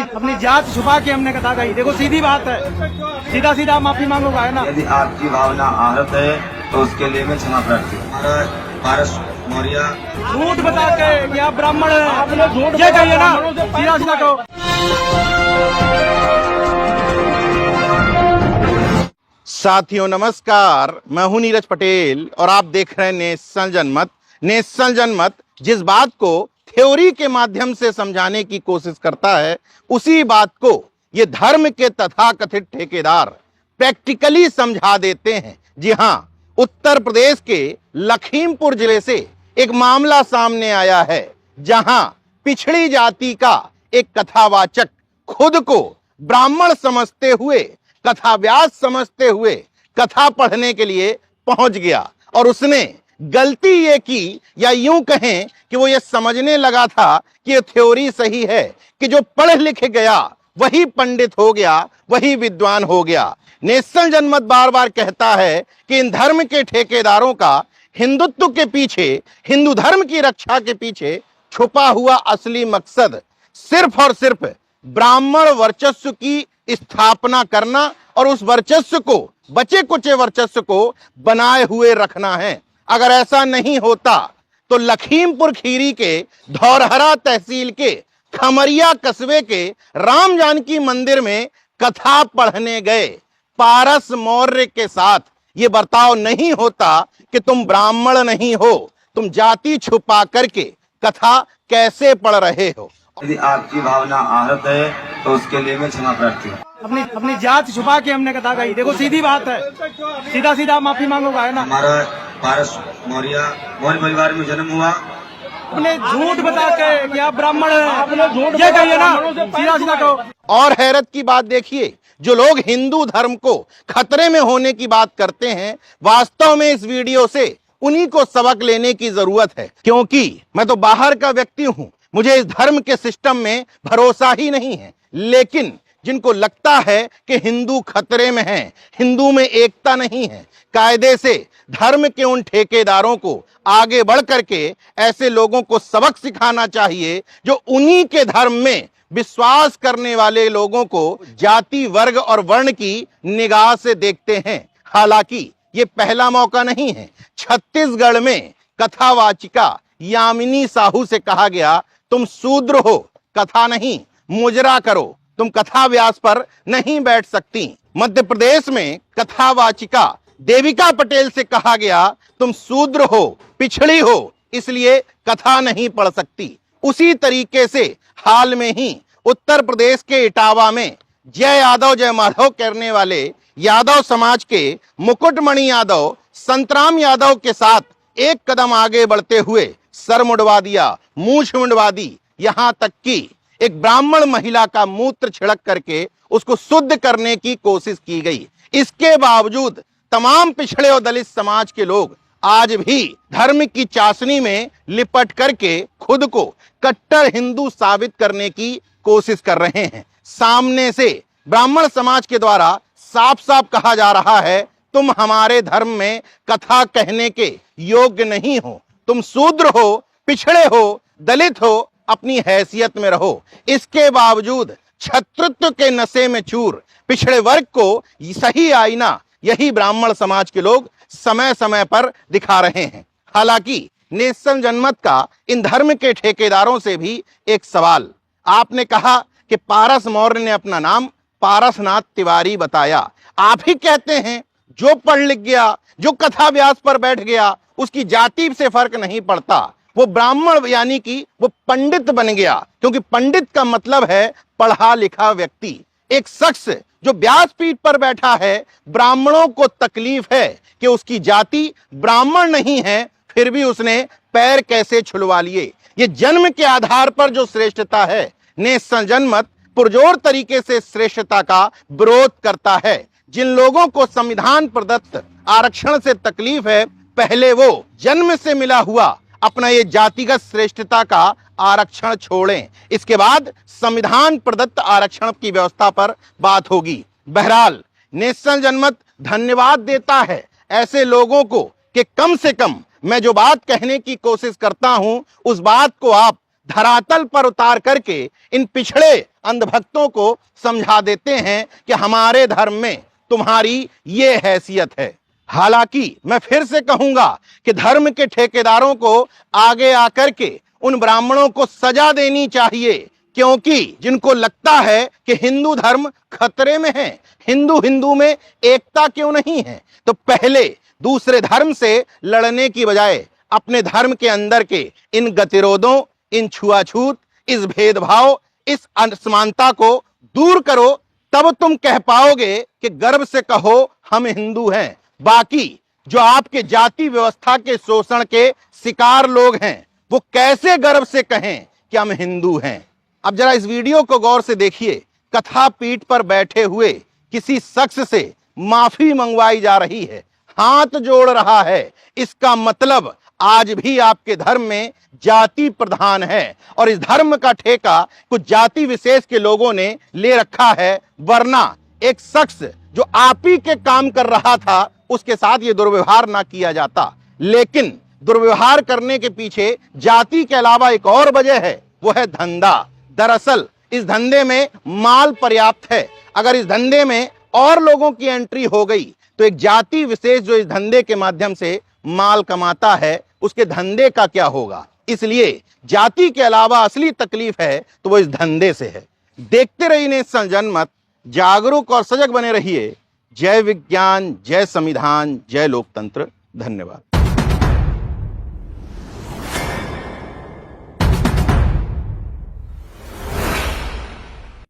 अपनी जात छुपा के हमने कथा कही। देखो सीधी बात है, सीधा सीधा माफी मांगूंगा है ना। यदि आपकी भावना आहत है तो उसके लिए मैं क्षमा प्रार्थी हूँ। हमारा पारस मौर्य झूठ बता के कि आप ब्राह्मण हैं, आपने झूठ ये कहिए ना, सीधा सीधा कहो। साथियों नमस्कार, मैं हूं नीरज पटेल और आप देख रहे हैं नेशनल जनमत। नेशनल जनमत जिस बात को थ्योरी के माध्यम से समझाने की कोशिश करता है, उसी बात को ये धर्म के तथाकथित ठेकेदार प्रैक्टिकली समझा देते हैं। जी हां, उत्तर प्रदेश के लखीमपुर जिले से एक मामला सामने आया है, जहां पिछड़ी जाति का एक कथावाचक खुद को ब्राह्मण समझते हुए, कथा व्यास समझते हुए कथा पढ़ने के लिए पहुंच गया और उसने गलती ये की, या यूं कहें कि वो ये समझने लगा था कि ये थ्योरी सही है कि जो पढ़ लिख गया वही पंडित हो गया, वही विद्वान हो गया। नेशनल जनमत बार बार कहता है कि इन धर्म के ठेकेदारों का हिंदुत्व के पीछे, हिंदू धर्म की रक्षा के पीछे छुपा हुआ असली मकसद सिर्फ और सिर्फ ब्राह्मण वर्चस्व की स्थापना करना और उस वर्चस्व को, बचे कुचे वर्चस्व को बनाए हुए रखना है। अगर ऐसा नहीं होता तो लखीमपुर खीरी के धौरहरा तहसील के खमरिया कस्बे के राम जानकी मंदिर में कथा पढ़ने गए पारस मौर्य के साथ ये बर्ताव नहीं होता कि तुम ब्राह्मण नहीं हो, तुम जाति छुपा करके कथा कैसे पढ़ रहे हो। यदि आपकी भावना आहत है तो उसके लिए मैं क्षमा प्रार्थी हूँ। अपनी जात छुपा के हमने कथा कही। देखो सीधी बात है, सीधा सीधा माफी मांगूंगा है ना। हमारा पारस मौर्य परिवार में जन्म हुआ। अपने झूठ बता के कि आप ब्राह्मण हैं, आपने झूठ ये कहिए ना, सीधा सीधा कहो। और हैरत की बात देखिए, जो लोग हिंदू धर्म को खतरे में होने की बात करते हैं, वास्तव में इस वीडियो से उन्हीं को सबक लेने की जरूरत है। क्योंकि मैं तो बाहर का व्यक्ति हूं, मुझे इस धर्म के सिस्टम में भरोसा ही नहीं है, लेकिन जिनको लगता है कि हिंदू खतरे में है, हिंदू में एकता नहीं है, कायदे से धर्म के उन ठेकेदारों को आगे बढ़ करके ऐसे लोगों को सबक सिखाना चाहिए जो उन्हीं के धर्म में विश्वास करने वाले लोगों को जाति, वर्ग और वर्ण की निगाह से देखते हैं। हालांकि ये पहला मौका नहीं है। छत्तीसगढ़ में कथावाचिका यामिनी साहू से कहा गया, तुम शूद्र हो, कथा नहीं मुजरा करो, तुम कथा व्यास पर नहीं बैठ सकती। मध्य प्रदेश में कथावाचिका देविका पटेल से कहा गया, तुम शूद्र हो, पिछड़ी हो, इसलिए कथा नहीं पढ़ सकती। उसी तरीके से हाल में ही उत्तर प्रदेश के इटावा में जय यादव जय माधव करने वाले यादव समाज के मुकुटमणि यादव संतराम यादव के साथ एक कदम आगे बढ़ते हुए सर मुंडवा दिया, मूछ मुंडवा दी, यहां तक कि एक ब्राह्मण महिला का मूत्र छिड़क करके उसको शुद्ध करने की कोशिश की गई। इसके बावजूद तमाम पिछड़े और दलित समाज के लोग आज भी धर्म की चाशनी में लिपट करके खुद को कट्टर हिंदू साबित करने की कोशिश कर रहे हैं। सामने से ब्राह्मण समाज के द्वारा साफ साफ कहा जा रहा है, तुम हमारे धर्म में कथा कहने के योग्य नहीं हो, तुम शूद्र हो, पिछड़े हो, दलित हो, अपनी हैसियत में रहो। इसके बावजूद छत्रत्व के नशे में चूर पिछड़े वर्ग को सही आईना यही ब्राह्मण समाज के लोग समय समय पर दिखा रहे हैं। हालांकि नेशनल जनमत का इन धर्म के ठेकेदारों से भी एक सवाल, आपने कहा कि पारस मौर्य ने अपना नाम पारसनाथ तिवारी बताया। आप ही कहते हैं जो पढ़ लिख गया, जो कथा व्यास पर बैठ गया, उसकी जाति से फर्क नहीं पड़ता, वो ब्राह्मण यानी कि वो पंडित बन गया। क्योंकि पंडित का मतलब है पढ़ा लिखा व्यक्ति। एक शख्स जो व्यासपीठ पर बैठा है, ब्राह्मणों को तकलीफ है कि उसकी जाति ब्राह्मण नहीं है, फिर भी उसने पैर कैसे छुड़वा लिए। ये जन्म के आधार पर जो श्रेष्ठता है, नेशनल जनमत पुरजोर तरीके से श्रेष्ठता का विरोध करता है। जिन लोगों को संविधान प्रदत्त आरक्षण से तकलीफ है, पहले वो जन्म से मिला हुआ अपना ये जातिगत श्रेष्ठता का आरक्षण छोड़ें, इसके बाद संविधान प्रदत्त आरक्षण की व्यवस्था पर बात होगी। बहरहाल नेशनल जनमत धन्यवाद देता है ऐसे लोगों को कि कम से कम मैं जो बात कहने की कोशिश करता हूं, उस बात को आप धरातल पर उतार करके इन पिछड़े अंधभक्तों को समझा देते हैं कि हमारे धर्म में तुम्हारी ये हैसियत है। हालांकि मैं फिर से कहूंगा कि धर्म के ठेकेदारों को आगे आकर के उन ब्राह्मणों को सजा देनी चाहिए, क्योंकि जिनको लगता है कि हिंदू धर्म खतरे में है, हिंदू हिंदू में एकता क्यों नहीं है, तो पहले दूसरे धर्म से लड़ने की बजाय अपने धर्म के अंदर के इन गतिरोधों, इन छुआछूत, इस भेदभाव, इस असमानता को दूर करो, तब तुम कह पाओगे कि गर्व से कहो हम हिंदू हैं। बाकी जो आपके जाति व्यवस्था के शोषण के शिकार लोग हैं, वो कैसे गर्व से कहें कि हम हिंदू हैं। अब जरा इस वीडियो को गौर से देखिए। कथा पीठ पर बैठे हुए किसी शख्स से माफी मंगवाई जा रही है, हाथ जोड़ रहा है। इसका मतलब आज भी आपके धर्म में जाति प्रधान है और इस धर्म का ठेका कुछ जाति विशेष के लोगों ने ले रखा है, वरना एक शख्स जो आप ही के काम कर रहा था उसके साथ ये दुर्व्यवहार ना किया जाता। लेकिन दुर्व्यवहार करने के पीछे जाति के अलावा एक और वजह है, वो है धंधा। दरअसल इस धंधे में माल पर्याप्त है। अगर इस धंधे में और लोगों की एंट्री हो गई तो एक जाति विशेष जो इस धंधे के माध्यम से माल कमाता है, उसके धंधे का क्या होगा। इसलिए जाति के अलावा असली तकलीफ है तो वो इस धंधे से है। देखते रहिए नेशन जनमत, जागरूक और सजग बने रहिए। जय विज्ञान, जय संविधान, जय लोकतंत्र। धन्यवाद।